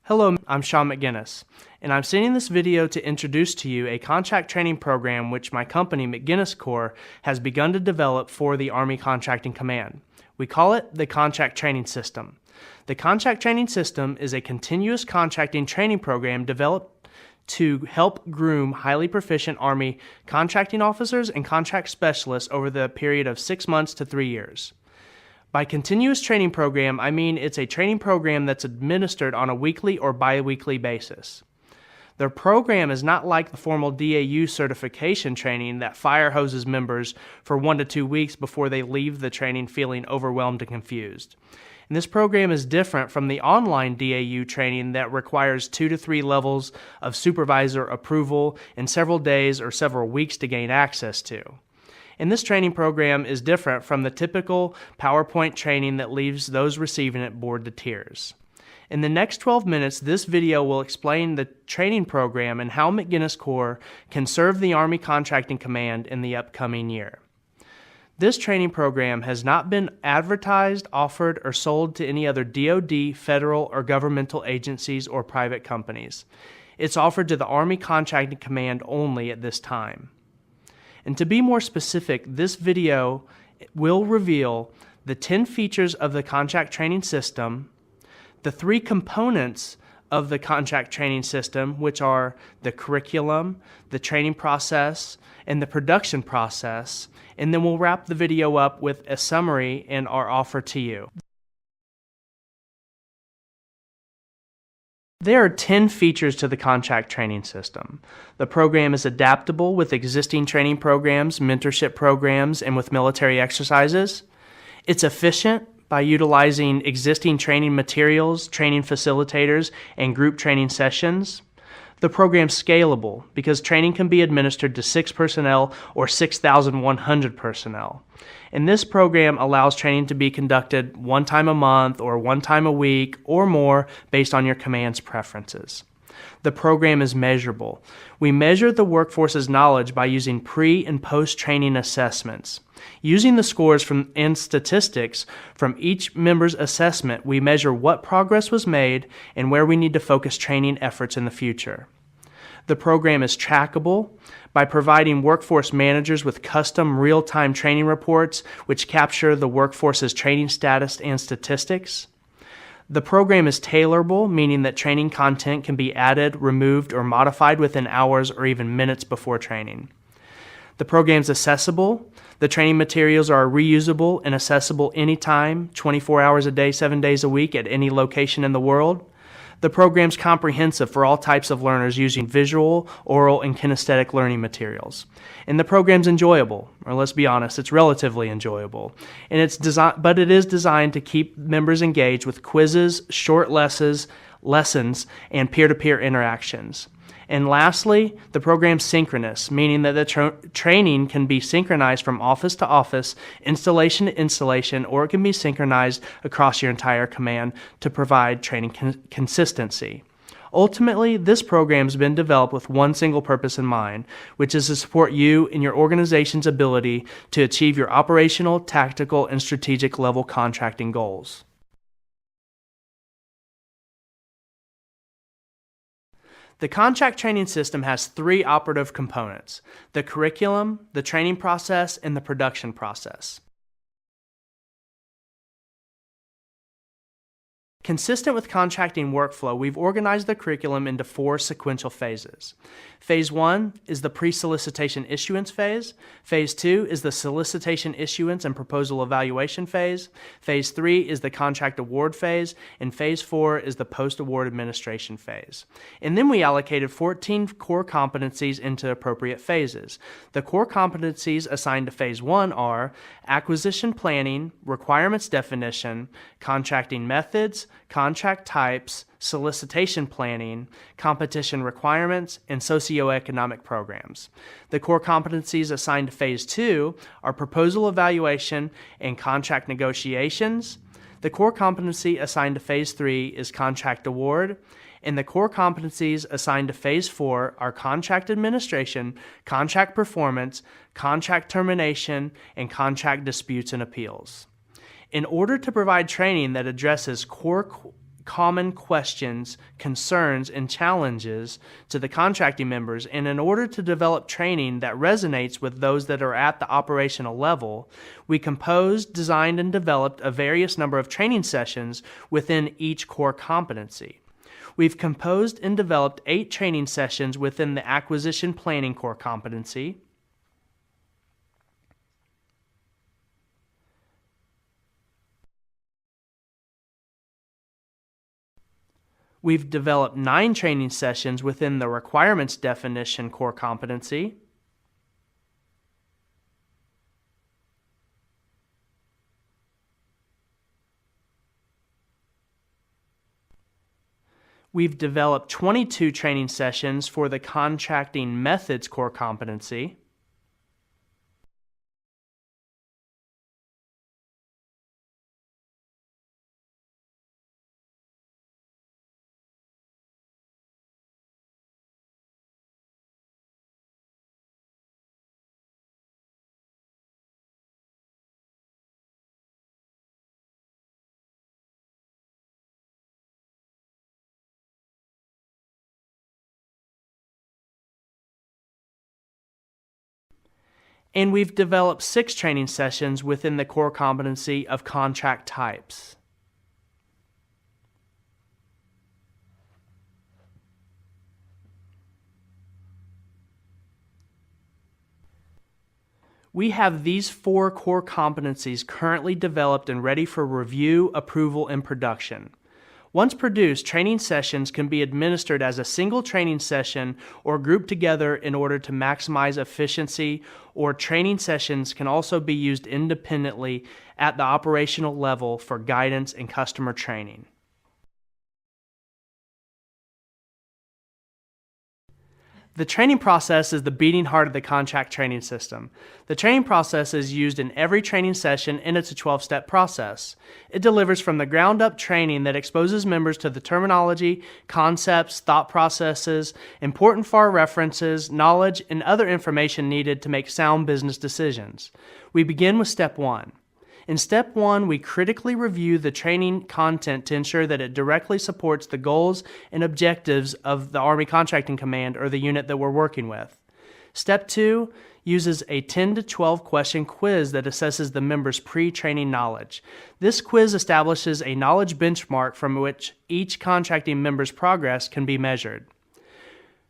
Hello, I'm Sean McGinnis, and I'm sending this video to introduce to you a contract training program which my company, McGinnis Corps, has begun to develop for the Army Contracting Command. We call it the Contract Training System. The Contract Training System is a continuous contracting training program developed to help groom highly proficient Army contracting officers and contract specialists over the period of 6 months to 3 years. By continuous training program, I mean it's a training program that's administered on a weekly or bi-weekly basis. The program is not like the formal DAU certification training that fire hoses members for 1 to 2 weeks before they leave the training feeling overwhelmed and confused. And this program is different from the online DAU training that requires 2 to 3 levels of supervisor approval in several days or several weeks to gain access to. And this training program is different from the typical PowerPoint training that leaves those receiving it bored to tears. In the next 12 minutes, this video will explain the training program and how McGinnis Corps can serve the Army Contracting Command in the upcoming year. This training program has not been advertised, offered, or sold to any other DoD, federal, or governmental agencies or private companies. It's offered to the Army Contracting Command only at this time. And to be more specific, this video will reveal the 10 features of the contract training system, the 3 components of the contract training system, which are the curriculum, the training process, and the production process, and then we'll wrap the video up with a summary and our offer to you. There are 10 features to the contract training system. The program is adaptable with existing training programs, mentorship programs, and with military exercises. It's efficient by utilizing existing training materials, training facilitators, and group training sessions. The program's scalable because training can be administered to 6 personnel or 6,100 personnel. And this program allows training to be conducted 1 time a month or 1 time a week or more based on your command's preferences. The program is measurable. We measure the workforce's knowledge by using pre- and post-training assessments. Using the scores and statistics from each member's assessment, we measure what progress was made and where we need to focus training efforts in the future. The program is trackable by providing workforce managers with custom real-time training reports which capture the workforce's training status and statistics. The program is tailorable, meaning that training content can be added, removed, or modified within hours or even minutes before training. The program is accessible. The training materials are reusable and accessible anytime, 24 hours a day, 7 days a week at any location in the world. The program's comprehensive for all types of learners using visual, oral, and kinesthetic learning materials. And the program's enjoyable, or let's be honest, it's relatively enjoyable. And but it is designed to keep members engaged with quizzes, short lessons, and peer-to-peer interactions. And lastly, the program's synchronous, meaning that the training can be synchronized from office to office, installation to installation, or it can be synchronized across your entire command to provide training consistency. Ultimately, this program has been developed with one single purpose in mind, which is to support you in your organization's ability to achieve your operational, tactical, and strategic level contracting goals. The contract training system has 3 operative components: the curriculum, the training process, and the production process. Consistent with contracting workflow, we've organized the curriculum into 4 sequential phases. Phase 1 is the pre-solicitation issuance phase. Phase 2 is the solicitation issuance and proposal evaluation phase. Phase 3 is the contract award phase. And Phase 4 is the post-award administration phase. And then we allocated 14 core competencies into appropriate phases. The core competencies assigned to Phase 1 are acquisition planning, requirements definition, contracting methods, contract types, solicitation planning, competition requirements, and socioeconomic programs. The core competencies assigned to Phase 2 are proposal evaluation and contract negotiations. The core competency assigned to Phase 3 is contract award, and the core competencies assigned to Phase 4 are contract administration, contract performance, contract termination, and contract disputes and appeals. In order to provide training that addresses core common questions, concerns, and challenges to the contracting members, and in order to develop training that resonates with those that are at the operational level, we composed, designed, and developed a various number of training sessions within each core competency. We've composed and developed 8 training sessions within the acquisition planning core competency, we've developed 9 training sessions within the requirements definition core competency. We've developed 22 training sessions for the contracting methods core competency. And we've developed 6 training sessions within the core competency of contract types. We have these 4 core competencies currently developed and ready for review, approval, and production. Once produced, training sessions can be administered as a single training session or grouped together in order to maximize efficiency, or training sessions can also be used independently at the operational level for guidance and customer training. The training process is the beating heart of the contract training system. The training process is used in every training session, and it's a 12-step process. It delivers from the ground up training that exposes members to the terminology, concepts, thought processes, important FAR references, knowledge, and other information needed to make sound business decisions. We begin with Step 1. In Step 1, we critically review the training content to ensure that it directly supports the goals and objectives of the Army Contracting Command or the unit that we're working with. Step 2 uses a 10 to 12 question quiz that assesses the member's pre-training knowledge. This quiz establishes a knowledge benchmark from which each contracting member's progress can be measured.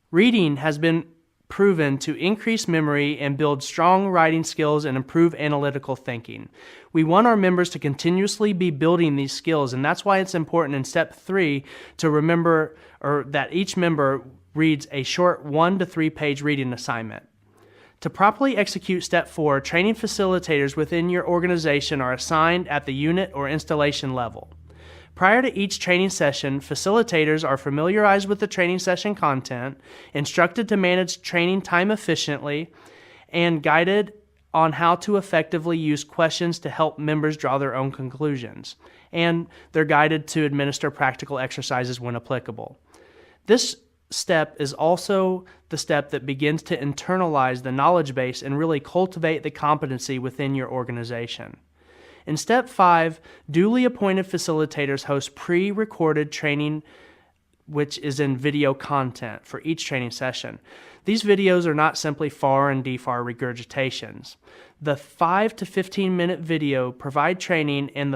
Reading has been proven to increase memory and build strong writing skills and improve analytical thinking. We want our members to continuously be building these skills, and that's why it's important in Step 3 to remember that each member reads a short 1 to 3 page reading assignment. To properly execute Step 4, training facilitators within your organization are assigned at the unit or installation level. Prior to each training session, facilitators are familiarized with the training session content, instructed to manage training time efficiently, and guided on how to effectively use questions to help members draw their own conclusions. And they're guided to administer practical exercises when applicable. This step is also the step that begins to internalize the knowledge base and really cultivate the competency within your organization. In Step 5, duly appointed facilitators host pre-recorded training, which is in video content for each training session. These videos are not simply FAR and DFAR regurgitations. The 5 to 15 minute video provide training on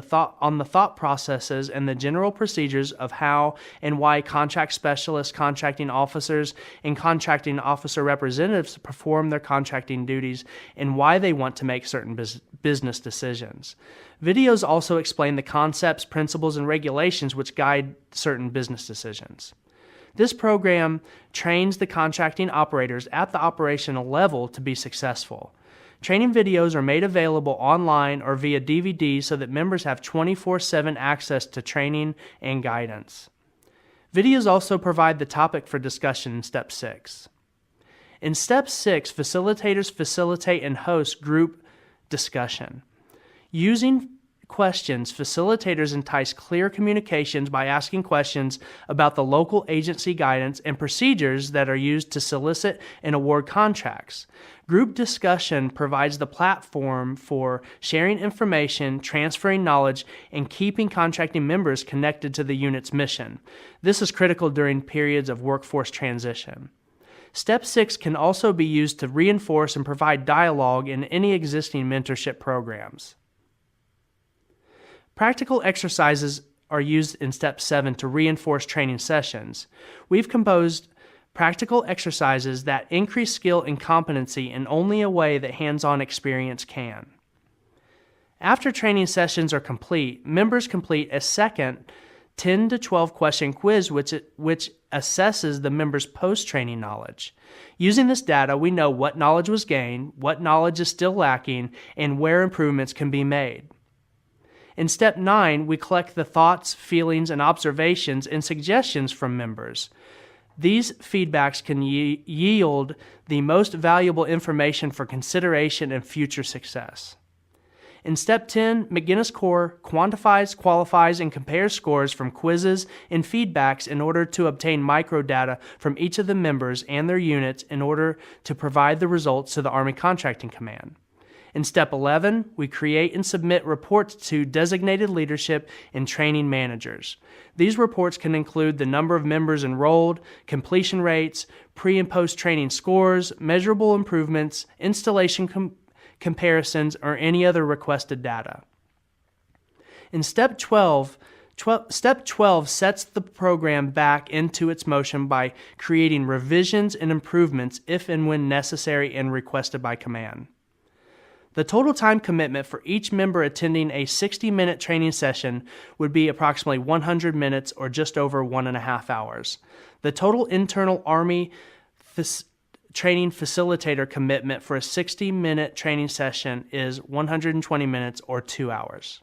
the thought processes and the general procedures of how and why contract specialists, contracting officers, and contracting officer representatives perform their contracting duties and why they want to make certain business decisions. Videos also explain the concepts, principles, and regulations which guide certain business decisions. This program trains the contracting operators at the operational level to be successful. Training videos are made available online or via DVD so that members have 24/7 access to training and guidance. Videos also provide the topic for discussion in Step 6. In Step 6, facilitators facilitate and host group discussion. Using questions, facilitators entice clear communications by asking questions about the local agency guidance and procedures that are used to solicit and award contracts. Group discussion provides the platform for sharing information, transferring knowledge, and keeping contracting members connected to the unit's mission. This is critical during periods of workforce transition. Step 6 can also be used to reinforce and provide dialogue in any existing mentorship programs. Practical exercises are used in Step 7 to reinforce training sessions. We've composed practical exercises that increase skill and competency in only a way that hands-on experience can. After training sessions are complete, members complete a second 10 to 12 question quiz which assesses the member's post-training knowledge. Using this data, we know what knowledge was gained, what knowledge is still lacking, and where improvements can be made. In Step 9, we collect the thoughts, feelings, and observations and suggestions from members. These feedbacks can yield the most valuable information for consideration and future success. In Step 10, McGinnis Core quantifies, qualifies, and compares scores from quizzes and feedbacks in order to obtain microdata from each of the members and their units in order to provide the results to the Army Contracting Command. In Step 11, we create and submit reports to designated leadership and training managers. These reports can include the number of members enrolled, completion rates, pre- and post-training scores, measurable improvements, installation comparisons, or any other requested data. In Step 12, Step 12 sets the program back into its motion by creating revisions and improvements if and when necessary and requested by command. The total time commitment for each member attending a 60-minute training session would be approximately 100 minutes or just over 1.5 hours. The total internal Army training facilitator commitment for a 60-minute training session is 120 minutes or 2 hours.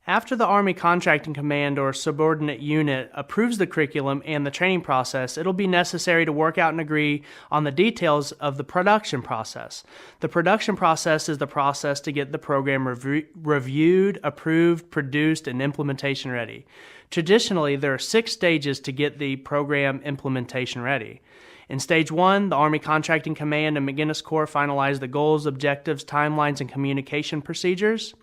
After the Army Contracting Command or subordinate unit approves the curriculum and the training process, it'll be necessary to work out and agree on the details of the production process. The production process is the process to get the program reviewed, approved, produced, and implementation ready. Traditionally, there are 6 stages to get the program implementation ready. In Stage 1, the Army Contracting Command and McGinnis Corps finalize the goals, objectives, timelines, and communication procedures.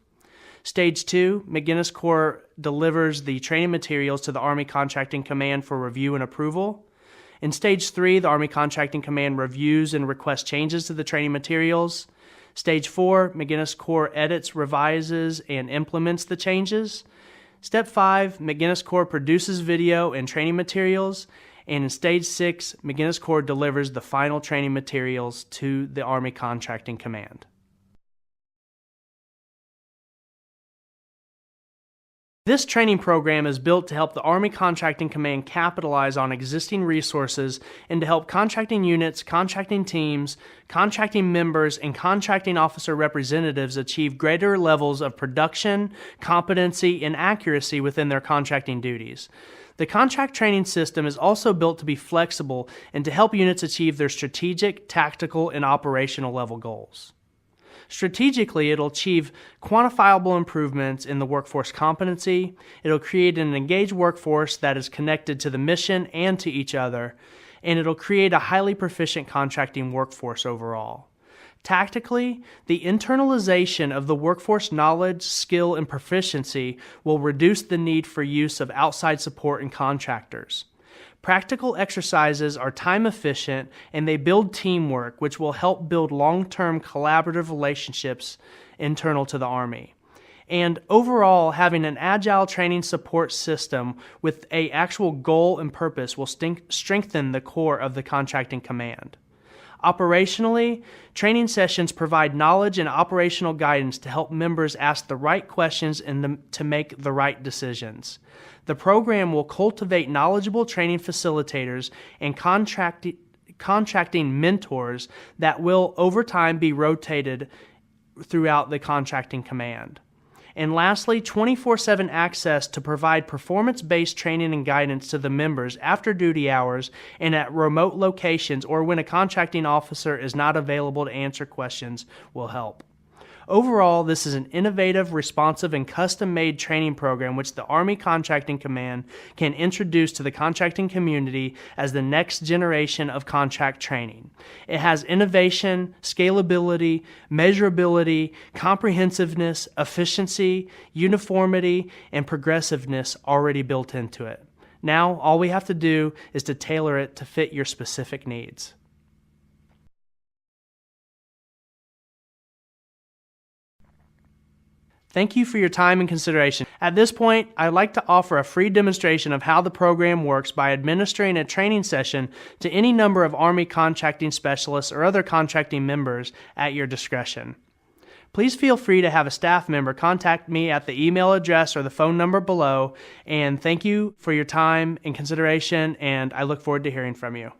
Stage 2, McGinnis Corps delivers the training materials to the Army Contracting Command for review and approval. In Stage 3, the Army Contracting Command reviews and requests changes to the training materials. Stage 4, McGinnis Corps edits, revises, and implements the changes. Step 5, McGinnis Corps produces video and training materials. And in Stage 6, McGinnis Corps delivers the final training materials to the Army Contracting Command. This training program is built to help the Army Contracting Command capitalize on existing resources and to help contracting units, contracting teams, contracting members, and contracting officer representatives achieve greater levels of production, competency, and accuracy within their contracting duties. The contract training system is also built to be flexible and to help units achieve their strategic, tactical, and operational level goals. Strategically, it'll achieve quantifiable improvements in the workforce competency. It'll create an engaged workforce that is connected to the mission and to each other, and it'll create a highly proficient contracting workforce overall. Tactically, the internalization of the workforce knowledge, skill, and proficiency will reduce the need for use of outside support and contractors. Practical exercises are time efficient and they build teamwork, which will help build long-term collaborative relationships internal to the Army. And overall, having an agile training support system with an actual goal and purpose will strengthen the core of the contracting command. Operationally, training sessions provide knowledge and operational guidance to help members ask the right questions and to make the right decisions. The program will cultivate knowledgeable training facilitators and contracting mentors that will, over time, be rotated throughout the contracting command. And lastly, 24/7 access to provide performance-based training and guidance to the members after duty hours and at remote locations or when a contracting officer is not available to answer questions will help. Overall, this is an innovative, responsive, and custom-made training program which the Army Contracting Command can introduce to the contracting community as the next generation of contract training. It has innovation, scalability, measurability, comprehensiveness, efficiency, uniformity, and progressiveness already built into it. Now, all we have to do is to tailor it to fit your specific needs. Thank you for your time and consideration. At this point, I'd like to offer a free demonstration of how the program works by administering a training session to any number of Army contracting specialists or other contracting members at your discretion. Please feel free to have a staff member contact me at the email address or the phone number below, and thank you for your time and consideration, and I look forward to hearing from you.